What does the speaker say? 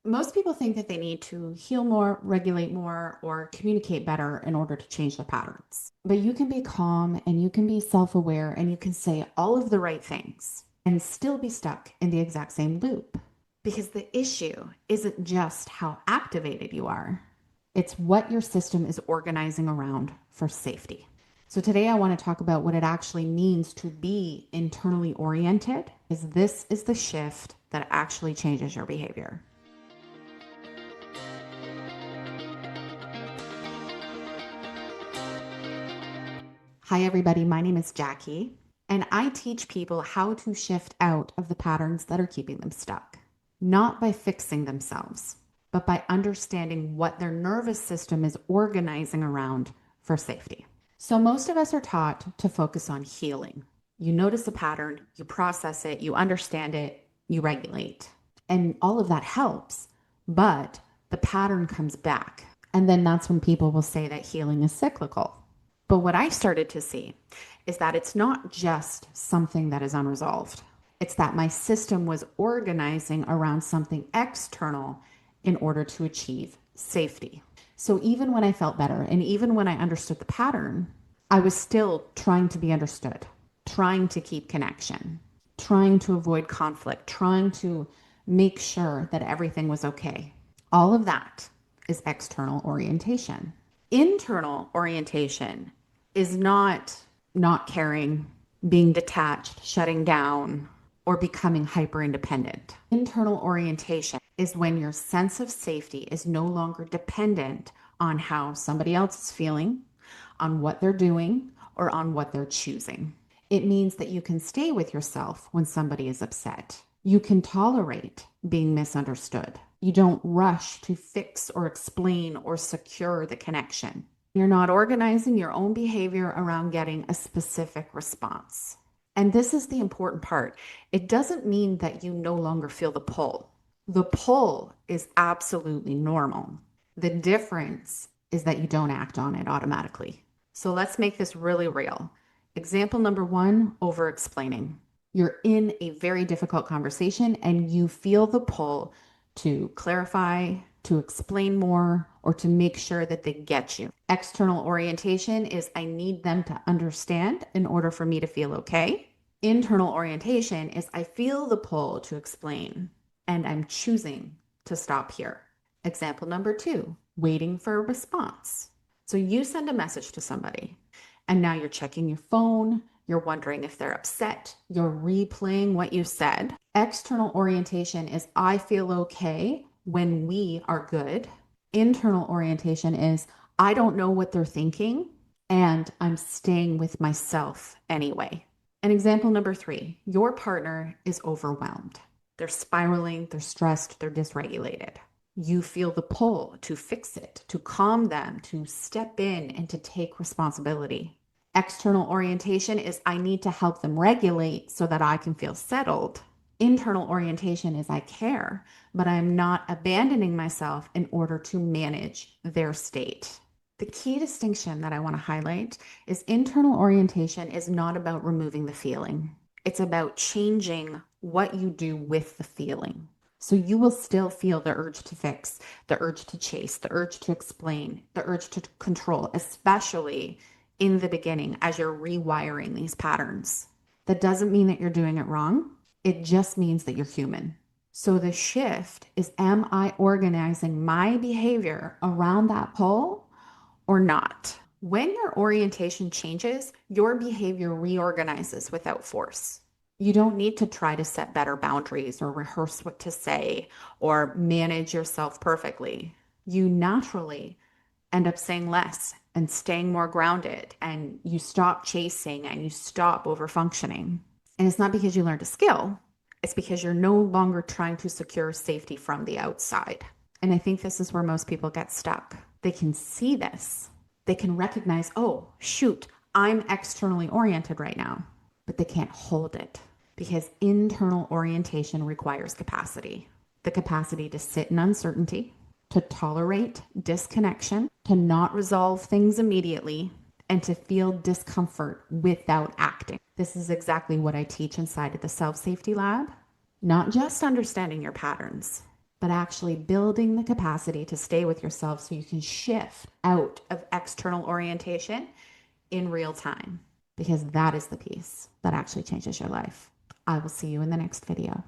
Most people think that they need to heal more, regulate more, or communicate better in order to change their patterns. But you can be calm and you can be self aware and you can say all of the right things and still be stuck in the exact same loop. Because the issue isn't just how activated you are, it's what your system is organizing around for safety. So today I want to talk about what it actually means to be internally oriented, because this is the shift that actually changes your behavior. Hi, everybody. My name is Jackie, and I teach people how to shift out of the patterns that are keeping them stuck, not by fixing themselves, but by understanding what their nervous system is organizing around for safety. So, most of us are taught to focus on healing. You notice a pattern, you process it, you understand it, you regulate. And all of that helps, but the pattern comes back. And then that's when people will say that healing is cyclical. But what I started to see is that it's not just something that is unresolved. It's that my system was organizing around something external in order to achieve safety. So even when I felt better and even when I understood the pattern, I was still trying to be understood, trying to keep connection, trying to avoid conflict, trying to make sure that everything was okay. All of that is external orientation. Internal orientation is not caring, being detached, shutting down, or becoming hyper independent. Internal orientation is when your sense of safety is no longer dependent on how somebody else is feeling, on what they're doing, or on what they're choosing. It means that you can stay with yourself when somebody is upset. You can tolerate being misunderstood. You don't rush to fix or explain or secure the connection. You're not organizing your own behavior around getting a specific response. And this is the important part. It doesn't mean that you no longer feel the pull. The pull is absolutely normal. The difference is that you don't act on it automatically. So let's make this really real. Example number one, over explaining. You're in a very difficult conversation and you feel the pull to clarify, to explain more, or to make sure that they get you. External orientation is I need them to understand in order for me to feel okay. Internal orientation is I feel the pull to explain and I'm choosing to stop here. Example number two, waiting for a response. So you send a message to somebody and now you're checking your phone, you're wondering if they're upset, you're replaying what you said. External orientation is I feel okay when we are good. Internal orientation is I don't know what they're thinking and I'm staying with myself anyway. And example number three, your partner is overwhelmed. They're spiraling, they're stressed, they're dysregulated. You feel the pull to fix it, to calm them, to step in and to take responsibility. External orientation is I need to help them regulate so that I can feel settled. Internal orientation is I care, but I'm not abandoning myself in order to manage their state. The key distinction that I want to highlight is internal orientation is not about removing the feeling. It's about changing what you do with the feeling. So you will still feel the urge to fix, the urge to chase, the urge to explain, the urge to control, especially in the beginning as you're rewiring these patterns. That doesn't mean that you're doing it wrong. It just means that you're human. So the shift is, am I organizing my behavior around that pull or not? When your orientation changes, your behavior reorganizes without force. You don't need to try to set better boundaries or rehearse what to say or manage yourself perfectly. You naturally end up saying less and staying more grounded, and you stop chasing and you stop over functioning. And it's not because you learned a skill, it's because you're no longer trying to secure safety from the outside. And I think this is where most people get stuck. They can see this, they can recognize, oh, shoot, I'm externally oriented right now, but they can't hold it because internal orientation requires capacity, the capacity to sit in uncertainty, to tolerate disconnection, to not resolve things immediately, and to feel discomfort without acting. This is exactly what I teach inside of the self safety lab. Not just understanding your patterns, but actually building the capacity to stay with yourself so you can shift out of external orientation in real time, because that is the piece that actually changes your life. I will see you in the next video.